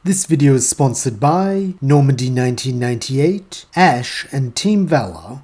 This video is sponsored by Normandy 1998, Ash, and Team Valor.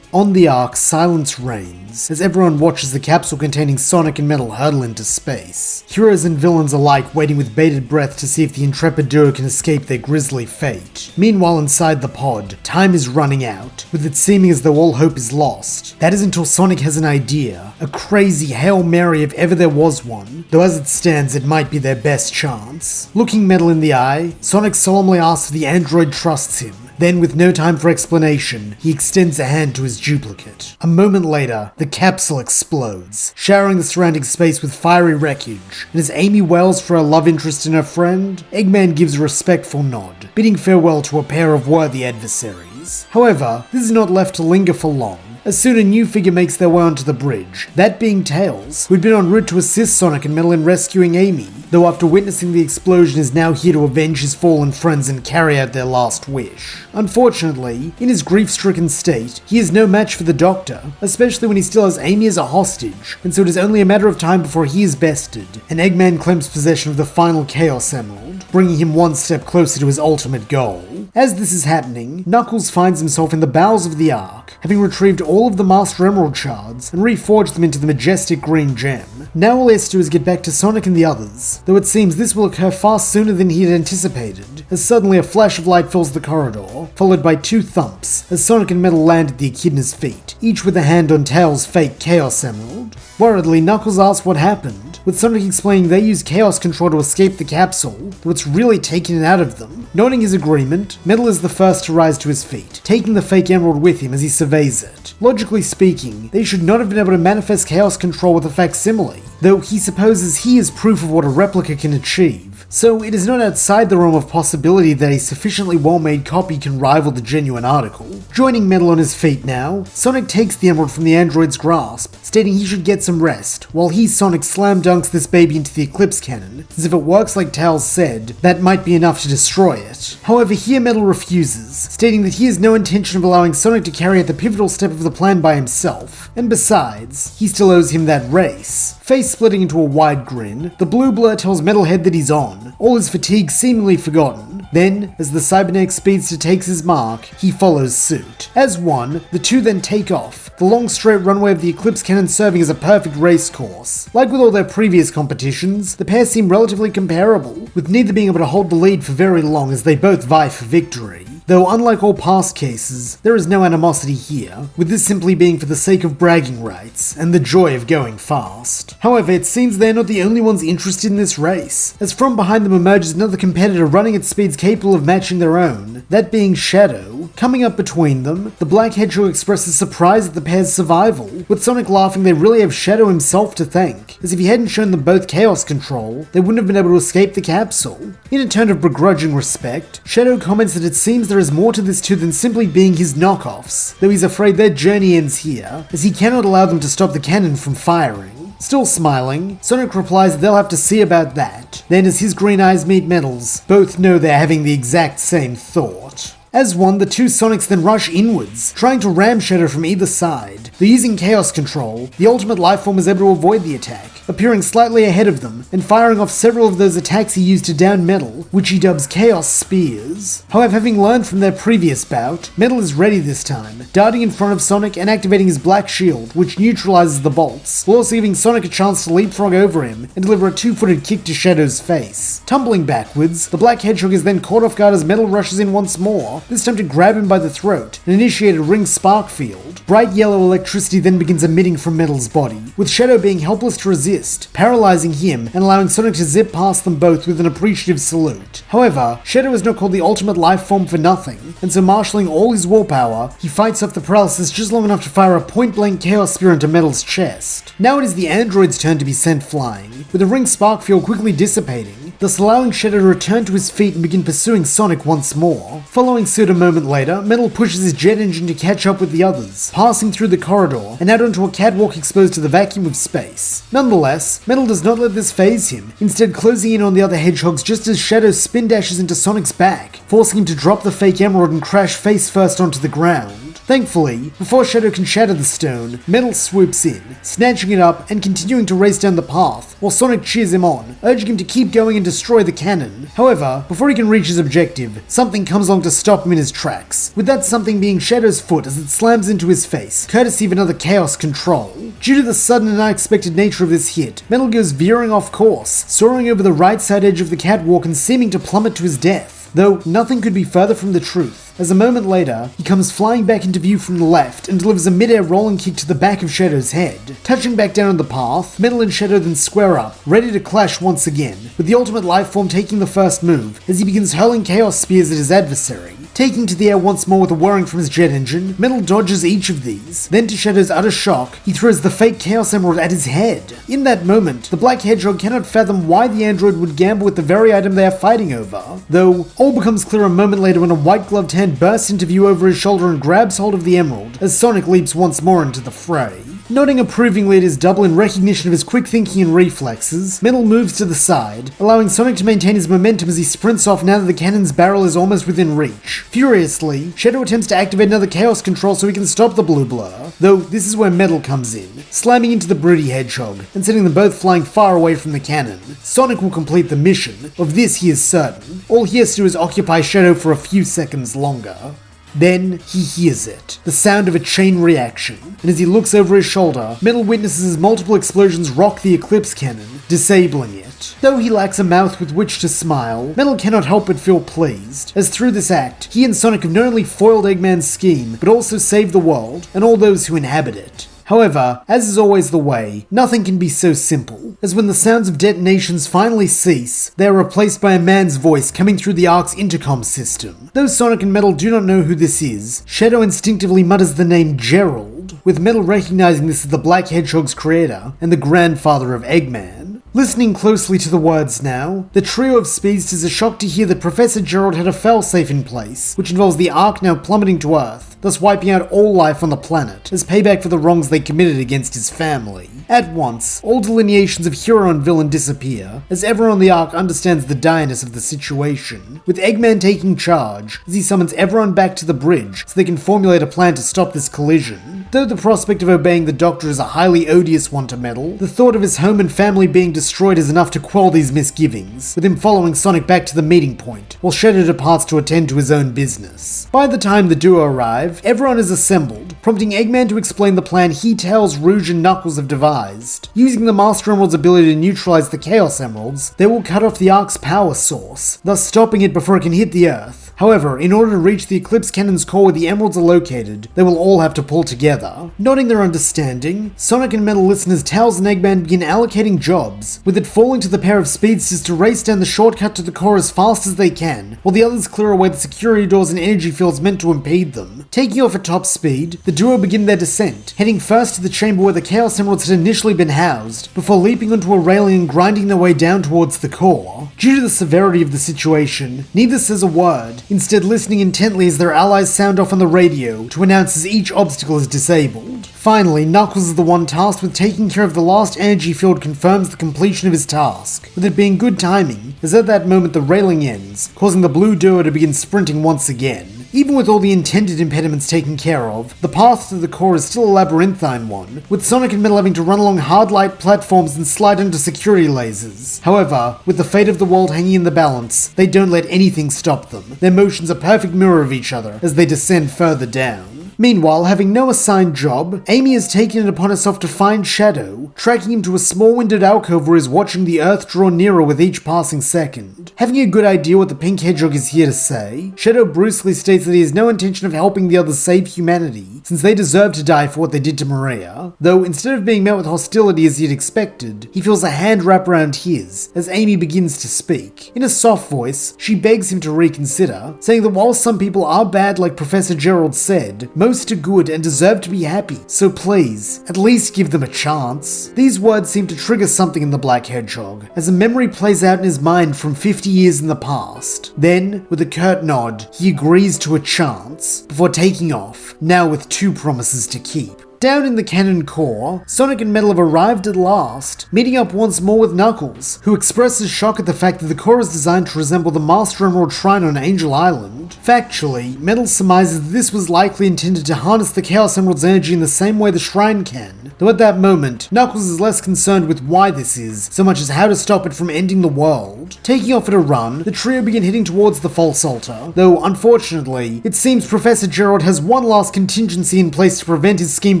On the Ark, silence reigns as everyone watches the capsule containing Sonic and Metal hurtle into space. Heroes and villains alike waiting with bated breath to see if the intrepid duo can escape their grisly fate. Meanwhile, inside the pod, time is running out, with it seeming as though all hope is lost. That is until Sonic has an idea, a crazy Hail Mary if ever there was one, though as it stands it might be their best chance. Looking Metal in the eye, Sonic solemnly asks if the android trusts him. Then, with no time for explanation, he extends a hand to his duplicate. A moment later, the capsule explodes, showering the surrounding space with fiery wreckage, and as Amy wails for her love interest in her friend, Eggman gives a respectful nod, bidding farewell to a pair of worthy adversaries. However, this is not left to linger for long, as soon a new figure makes their way onto the bridge, that being Tails, who'd been en route to assist Sonic and Metal in rescuing Amy, though after witnessing the explosion is now here to avenge his fallen friends and carry out their last wish. Unfortunately, in his grief-stricken state, he is no match for the Doctor, especially when he still has Amy as a hostage, and so it is only a matter of time before he is bested, and Eggman claims possession of the final Chaos Emerald, bringing him one step closer to his ultimate goal. As this is happening, Knuckles finds himself in the bowels of the Ark, having retrieved all of the Master Emerald shards and reforged them into the majestic green gem. Now all he has to do is get back to Sonic and the others, though it seems this will occur far sooner than he had anticipated, as suddenly a flash of light fills the corridor, followed by two thumps, as Sonic and Metal land at the Echidna's feet, each with a hand on Tails' fake Chaos Emerald. Worriedly, Knuckles asks what happened, with Sonic explaining they used Chaos Control to escape the capsule, though it's really taken it out of them. Noting his agreement, Metal is the first to rise to his feet, taking the fake emerald with him as he surveys it. Logically speaking, they should not have been able to manifest Chaos Control with a facsimile, though he supposes he is proof of what a replica can achieve. So it is not outside the realm of possibility that a sufficiently well-made copy can rival the genuine article. Joining Metal on his feet now, Sonic takes the emerald from the android's grasp, stating he should get some rest, while he, Sonic, slam dunks this baby into the Eclipse Cannon, as if it works like Tails said, that might be enough to destroy it. However, here Metal refuses, stating that he has no intention of allowing Sonic to carry out the pivotal step of the plan by himself, and besides, he still owes him that race. Face splitting into a wide grin, the blue blur tells Metalhead that he's on, all his fatigue seemingly forgotten. Then, as the cybernetic speedster takes his mark, he follows suit. As one, the two then take off, the long straight runway of the Eclipse Cannon serving as a perfect race course. Like with all their previous competitions, the pair seem relatively comparable, with neither being able to hold the lead for very long as they both vie for victory. Though unlike all past cases, there is no animosity here, with this simply being for the sake of bragging rights and the joy of going fast. However, it seems they're not the only ones interested in this race, as from behind them emerges another competitor running at speeds capable of matching their own, that being Shadow. Coming up between them, the Black Hedgehog expresses surprise at the pair's survival, with Sonic laughing they really have Shadow himself to thank, as if he hadn't shown them both Chaos Control, they wouldn't have been able to escape the capsule. In a tone of begrudging respect, Shadow comments that it seems there is more to this too than simply being his knockoffs, though he's afraid their journey ends here, as he cannot allow them to stop the cannon from firing. Still smiling, Sonic replies that they'll have to see about that. Then as his green eyes meet Metal's, both know they're having the exact same thought. As one, the two Sonics then rush inwards, trying to ram Shadow from either side. Though using Chaos Control, the ultimate lifeform is able to avoid the attack, appearing slightly ahead of them, and firing off several of those attacks he used to down Metal, which he dubs Chaos Spears. However, having learned from their previous bout, Metal is ready this time, darting in front of Sonic and activating his black shield, which neutralizes the bolts, while also giving Sonic a chance to leapfrog over him and deliver a two-footed kick to Shadow's face. Tumbling backwards, the Black Hedgehog is then caught off guard as Metal rushes in once more, this time to grab him by the throat and initiate a ring spark field. Bright yellow electricity then begins emitting from Metal's body, with Shadow being helpless to resist, paralyzing him and allowing Sonic to zip past them both with an appreciative salute. However, Shadow is not called the ultimate life form for nothing, and so marshalling all his willpower, he fights off the paralysis just long enough to fire a point-blank Chaos Spear into Metal's chest. Now it is the android's turn to be sent flying, with the ring spark field quickly dissipating, thus allowing Shadow to return to his feet and begin pursuing Sonic once more. Following suit a moment later, Metal pushes his jet engine to catch up with the others, passing through the corridor and out onto a catwalk exposed to the vacuum of space. Nonetheless, Metal does not let this faze him, instead closing in on the other hedgehogs just as Shadow spin dashes into Sonic's back, forcing him to drop the fake emerald and crash face first onto the ground. Thankfully, before Shadow can shatter the stone, Metal swoops in, snatching it up and continuing to race down the path, while Sonic cheers him on, urging him to keep going and destroy the cannon. However, before he can reach his objective, something comes along to stop him in his tracks, with that something being Shadow's foot as it slams into his face, courtesy of another Chaos Control. Due to the sudden and unexpected nature of this hit, Metal goes veering off course, soaring over the right side edge of the catwalk and seeming to plummet to his death, though nothing could be further from the truth, as a moment later, he comes flying back into view from the left and delivers a mid-air rolling kick to the back of Shadow's head. Touching back down on the path, Metal and Shadow then square up, ready to clash once again, with the Ultimate Lifeform taking the first move as he begins hurling Chaos Spears at his adversary. Taking to the air once more with a whirring from his jet engine, Metal dodges each of these. Then to Shadow's utter shock, he throws the fake Chaos Emerald at his head. In that moment, the Black Hedgehog cannot fathom why the android would gamble with the very item they are fighting over, though all becomes clear a moment later when a white-gloved hand bursts into view over his shoulder and grabs hold of the emerald as Sonic leaps once more into the fray. Nodding approvingly at his double in recognition of his quick thinking and reflexes, Metal moves to the side, allowing Sonic to maintain his momentum as he sprints off now that the cannon's barrel is almost within reach. Furiously, Shadow attempts to activate another Chaos Control so he can stop the blue blur, though this is where Metal comes in, slamming into the broody hedgehog and sending them both flying far away from the cannon. Sonic will complete the mission, of this he is certain. All he has to do is occupy Shadow for a few seconds longer. Then he hears it, the sound of a chain reaction, and as he looks over his shoulder, Metal witnesses multiple explosions rock the Eclipse cannon, disabling it. Though he lacks a mouth with which to smile, Metal cannot help but feel pleased, as through this act, he and Sonic have not only foiled Eggman's scheme, but also saved the world and all those who inhabit it. However, as is always the way, nothing can be so simple, as when the sounds of detonations finally cease, they are replaced by a man's voice coming through the Ark's intercom system. Though Sonic and Metal do not know who this is, Shadow instinctively mutters the name Gerald, with Metal recognizing this as the Black Hedgehog's creator and the grandfather of Eggman. Listening closely to the words now, the trio of speedsters are shocked to hear that Professor Gerald had a failsafe in place, which involves the Ark now plummeting to Earth, thus wiping out all life on the planet, as payback for the wrongs they committed against his family. At once, all delineations of hero and villain disappear, as everyone on the Ark understands the direness of the situation, with Eggman taking charge, as he summons everyone back to the bridge so they can formulate a plan to stop this collision. Though the prospect of obeying the Doctor is a highly odious one to Metal, the thought of his home and family being destroyed is enough to quell these misgivings, with him following Sonic back to the meeting point, while Shadow departs to attend to his own business. By the time the duo arrive, everyone is assembled, prompting Eggman to explain the plan he, Tails, Rouge, and Knuckles have devised. Using the Master Emerald's ability to neutralize the Chaos Emeralds, they will cut off the Ark's power source, thus stopping it before it can hit the Earth. However, in order to reach the Eclipse Cannon's core where the emeralds are located, they will all have to pull together. Nodding their understanding, Sonic and Metal listen as Tails and Eggman begin allocating jobs, with it falling to the pair of speedsters to race down the shortcut to the core as fast as they can, while the others clear away the security doors and energy fields meant to impede them. Taking off at top speed, the duo begin their descent, heading first to the chamber where the Chaos Emeralds had initially been housed, before leaping onto a railing and grinding their way down towards the core. Due to the severity of the situation, neither says a word, instead listening intently as their allies sound off on the radio to announce as each obstacle is disabled. Finally, Knuckles is the one tasked with taking care of the last energy field confirms the completion of his task, with it being good timing, as at that moment the railing ends, causing the blue duo to begin sprinting once again. Even with all the intended impediments taken care of, the path to the core is still a labyrinthine one, with Sonic and Metal having to run along hard light platforms and slide under security lasers. However, with the fate of the world hanging in the balance, they don't let anything stop them. Their motions a perfect mirror of each other as they descend further down. Meanwhile, having no assigned job, Amy has taken it upon herself to find Shadow, tracking him to a small windowed alcove where he's watching the Earth draw nearer with each passing second. Having a good idea what the Pink Hedgehog is here to say, Shadow brusquely states that he has no intention of helping the others save humanity, since they deserve to die for what they did to Maria, though instead of being met with hostility as he'd expected, he feels a hand wrap around his, as Amy begins to speak. In a soft voice, she begs him to reconsider, saying that while some people are bad like Professor Gerald said, most are good and deserve to be happy, so please, at least give them a chance. These words seem to trigger something in the Black Hedgehog, as a memory plays out in his mind from 50 years in the past. Then, with a curt nod, he agrees to a chance, before taking off, now with 2 promises to keep. Down in the cannon core, Sonic and Metal have arrived at last, meeting up once more with Knuckles, who expresses shock at the fact that the core is designed to resemble the Master Emerald Shrine on Angel Island. Factually, Metal surmises that this was likely intended to harness the Chaos Emerald's energy in the same way the shrine can, though at that moment, Knuckles is less concerned with why this is, so much as how to stop it from ending the world. Taking off at a run, the trio begin heading towards the false altar, though unfortunately, it seems Professor Gerald has one last contingency in place to prevent his scheme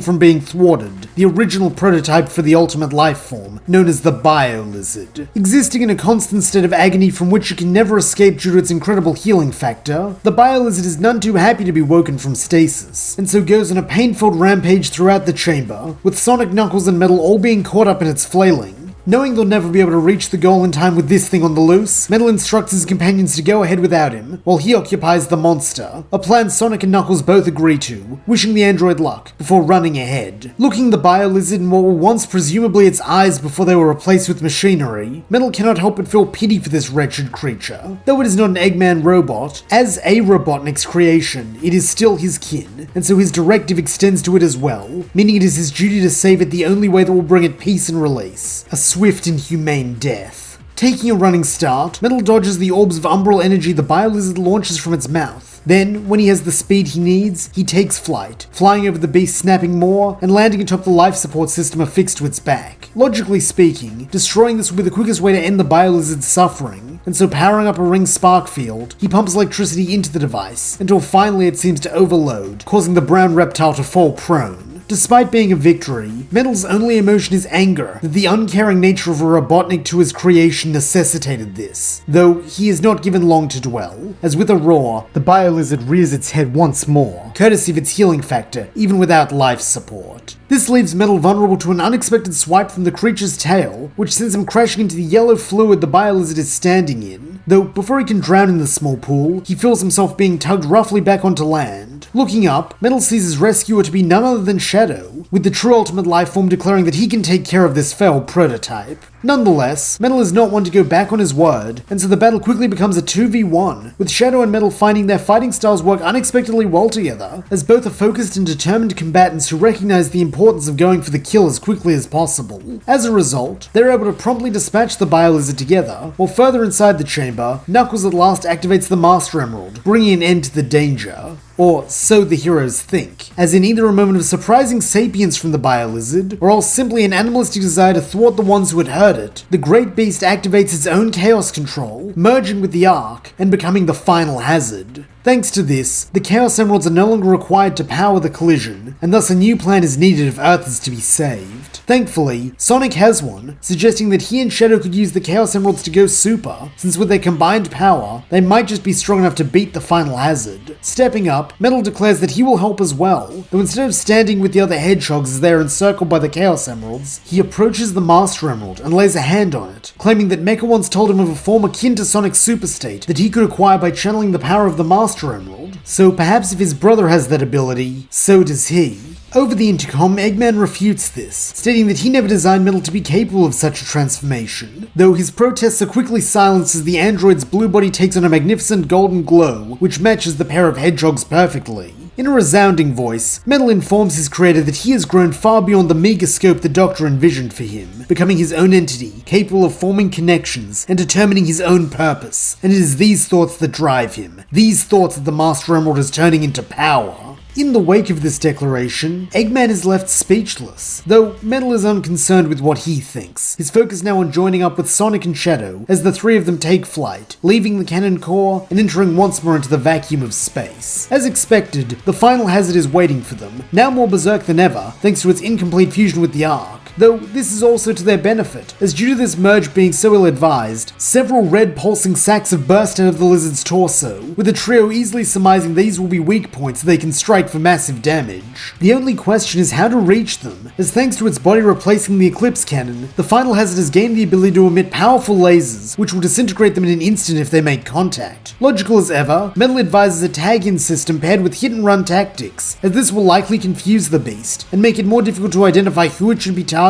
from being thwarted: the original prototype for the ultimate life form, known as the Biolizard. Existing in a constant state of agony from which it can never escape due to its incredible healing factor, the Biolizard is none too happy to be woken from stasis, and so goes on a pain-filled rampage throughout the chamber, with Sonic, Knuckles, and Metal all being caught up in its flailing. Knowing they'll never be able to reach the goal in time with this thing on the loose, Metal instructs his companions to go ahead without him, while he occupies the monster, a plan Sonic and Knuckles both agree to, wishing the android luck, before running ahead. Looking the Biolizard in what were once presumably its eyes before they were replaced with machinery, Metal cannot help but feel pity for this wretched creature. Though it is not an Eggman robot, as a Robotnik's creation, it is still his kin, and so his directive extends to it as well, meaning it is his duty to save it the only way that will bring it peace and release. A swift and humane death. Taking a running start, Metal dodges the orbs of umbral energy the Biolizard launches from its mouth. Then, when he has the speed he needs, he takes flight, flying over the beast, snapping more, and landing atop the life support system affixed to its back. Logically speaking, destroying this would be the quickest way to end the Biolizard's suffering, and so powering up a ring spark field, he pumps electricity into the device, until finally it seems to overload, causing the brown reptile to fall prone. Despite being a victory, Metal's only emotion is anger that the uncaring nature of a Robotnik to his creation necessitated this, though he is not given long to dwell, as with a roar, the Biolizard rears its head once more, courtesy of its healing factor, even without life support. This leaves Metal vulnerable to an unexpected swipe from the creature's tail, which sends him crashing into the yellow fluid the Biolizard is standing in, though before he can drown in the small pool, he feels himself being tugged roughly back onto land. Looking up, Metal sees his rescuer to be none other than Shadow, with the true ultimate life form declaring that he can take care of this failed prototype. Nonetheless, Metal is not one to go back on his word, and so the battle quickly becomes a 2v1, with Shadow and Metal finding their fighting styles work unexpectedly well together, as both are focused and determined combatants who recognize the importance of going for the kill as quickly as possible. As a result, they're able to promptly dispatch the Biolizard together, while further inside the chamber, Knuckles at last activates the Master Emerald, bringing an end to the danger. Or so the heroes think, as in either a moment of surprising sapience from the Biolizard, or else simply an animalistic desire to thwart the ones who had heard it, the great beast activates its own chaos control, merging with the Ark, and becoming the final hazard. Thanks to this, the Chaos Emeralds are no longer required to power the collision, and thus a new plan is needed if Earth is to be saved. Thankfully, Sonic has one, suggesting that he and Shadow could use the Chaos Emeralds to go super, since with their combined power, they might just be strong enough to beat the final hazard. Stepping up, Metal declares that he will help as well, though instead of standing with the other hedgehogs as they are encircled by the Chaos Emeralds, he approaches the Master Emerald and lays a hand on it, claiming that Mecha once told him of a form akin to Sonic's super state that he could acquire by channeling the power of the Master Emerald, so perhaps if his brother has that ability, so does he. Over the intercom, Eggman refutes this, stating that he never designed Metal to be capable of such a transformation, though his protests are quickly silenced as the android's blue body takes on a magnificent golden glow, which matches the pair of hedgehogs perfectly. In a resounding voice, Metal informs his creator that he has grown far beyond the meager scope the Doctor envisioned for him, becoming his own entity, capable of forming connections and determining his own purpose, and it is these thoughts that drive him, these thoughts that the Master Emerald is turning into power. In the wake of this declaration, Eggman is left speechless, though Metal is unconcerned with what he thinks, his focus now on joining up with Sonic and Shadow as the three of them take flight, leaving the cannon core and entering once more into the vacuum of space. As expected, the final hazard is waiting for them, now more berserk than ever thanks to its incomplete fusion with the Ark. Though this is also to their benefit, as due to this merge being so ill-advised, several red pulsing sacs have burst out of the lizard's torso, with the trio easily surmising these will be weak points they can strike for massive damage. The only question is how to reach them, as thanks to its body replacing the Eclipse Cannon, the final hazard has gained the ability to emit powerful lasers, which will disintegrate them in an instant if they make contact. Logical as ever, Metal advises a tag-in system paired with hit-and-run tactics, as this will likely confuse the beast, and make it more difficult to identify who it should be targeting,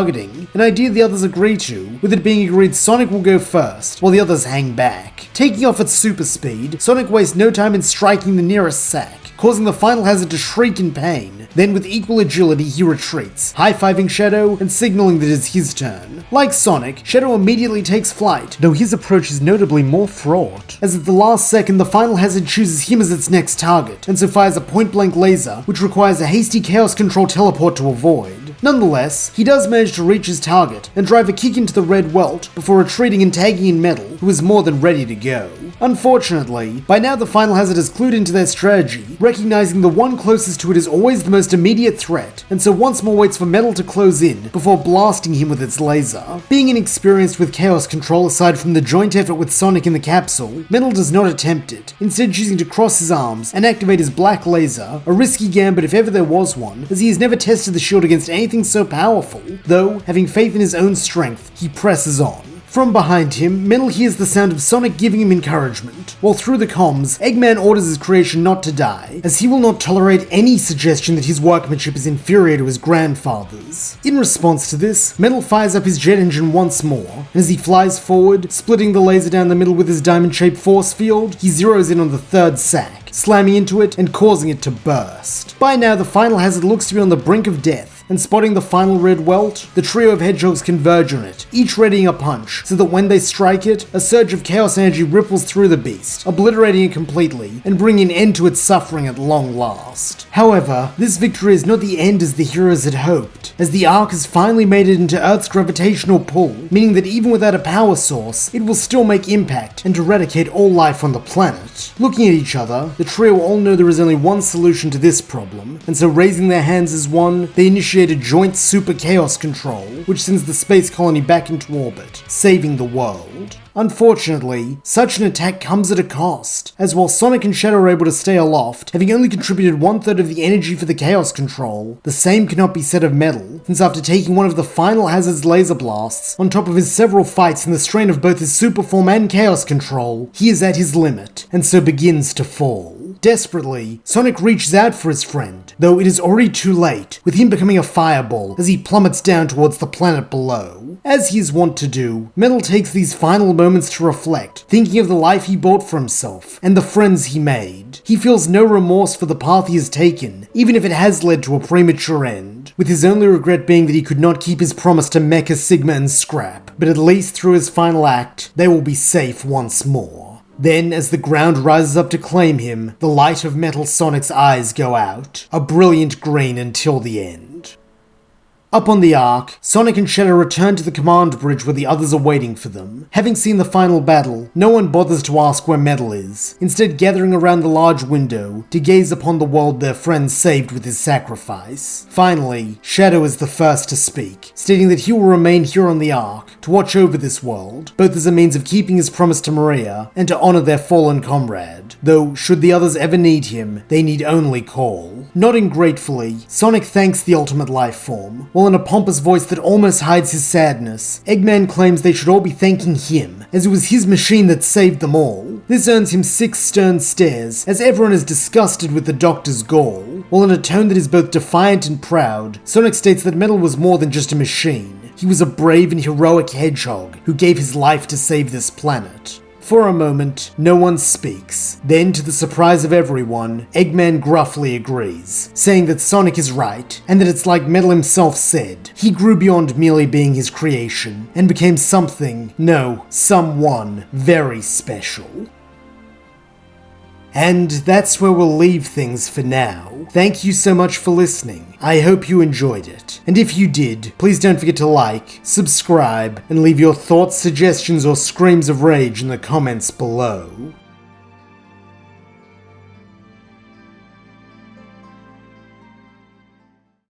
an idea the others agree to, with it being agreed Sonic will go first, while the others hang back. Taking off at super speed, Sonic wastes no time in striking the nearest sack, causing the final hazard to shriek in pain. Then with equal agility he retreats, high-fiving Shadow and signaling that it's his turn. Like Sonic, Shadow immediately takes flight, though his approach is notably more fraught, as at the last second the final hazard chooses him as its next target, and so fires a point-blank laser, which requires a hasty Chaos Control teleport to avoid. Nonetheless, he does manage to reach his target and drive a kick into the red welt before retreating and tagging in Metal, who is more than ready to go. Unfortunately, by now the final hazard has clued into their strategy, recognizing the one closest to it is always the most immediate threat, and so once more waits for Metal to close in before blasting him with its laser. Being inexperienced with Chaos Control aside from the joint effort with Sonic in the capsule, Metal does not attempt it, instead choosing to cross his arms and activate his black laser, a risky gambit if ever there was one, as he has never tested the shield against anything so powerful, though, having faith in his own strength, he presses on. From behind him, Metal hears the sound of Sonic giving him encouragement, while through the comms, Eggman orders his creation not to die, as he will not tolerate any suggestion that his workmanship is inferior to his grandfather's. In response to this, Metal fires up his jet engine once more, and as he flies forward, splitting the laser down the middle with his diamond-shaped force field, he zeroes in on the third sack, slamming into it and causing it to burst. By now, the final hazard looks to be on the brink of death, and spotting the final red welt, the trio of hedgehogs converge on it, each readying a punch, so that when they strike it, a surge of chaos energy ripples through the beast, obliterating it completely, and bringing an end to its suffering at long last. However, this victory is not the end as the heroes had hoped, as the Ark has finally made it into Earth's gravitational pull, meaning that even without a power source, it will still make impact and eradicate all life on the planet. Looking at each other, the trio all know there is only one solution to this problem, and so raising their hands as one, they initiate a joint super chaos control, which sends the space colony back into orbit, saving the world. Unfortunately, such an attack comes at a cost, as while Sonic and Shadow are able to stay aloft, having only contributed 1/3 of the energy for the chaos control, the same cannot be said of Metal, since after taking one of the final hazard's laser blasts, on top of his several fights in the strain of both his super form and chaos control, he is at his limit, and so begins to fall. Desperately, Sonic reaches out for his friend, though it is already too late, with him becoming a fireball as he plummets down towards the planet below. As he is wont to do, Metal takes these final moments to reflect, thinking of the life he bought for himself, and the friends he made. He feels no remorse for the path he has taken, even if it has led to a premature end, with his only regret being that he could not keep his promise to Mecha, Sigma, and Scrap, but at least through his final act, they will be safe once more. Then, as the ground rises up to claim him, the light of Metal Sonic's eyes go out, a brilliant green until the end. Up on the Ark, Sonic and Shadow return to the command bridge where the others are waiting for them. Having seen the final battle, no one bothers to ask where Metal is, instead gathering around the large window to gaze upon the world their friends saved with his sacrifice. Finally, Shadow is the first to speak, stating that he will remain here on the Ark to watch over this world, both as a means of keeping his promise to Maria and to honor their fallen comrade, though should the others ever need him, they need only call. Nodding gratefully, Sonic thanks the ultimate life form, while in a pompous voice that almost hides his sadness, Eggman claims they should all be thanking him, as it was his machine that saved them all. This earns him 6 stern stares, as everyone is disgusted with the Doctor's gall, while in a tone that is both defiant and proud, Sonic states that Metal was more than just a machine. He was a brave and heroic hedgehog who gave his life to save this planet. For a moment, no one speaks. Then, to the surprise of everyone, Eggman gruffly agrees, saying that Sonic is right, and that it's like Metal himself said, he grew beyond merely being his creation, and became something, no, someone, very special. And that's where we'll leave things for now. Thank you so much for listening. I hope you enjoyed it. And if you did, please don't forget to like, subscribe, and leave your thoughts, suggestions, or screams of rage in the comments below.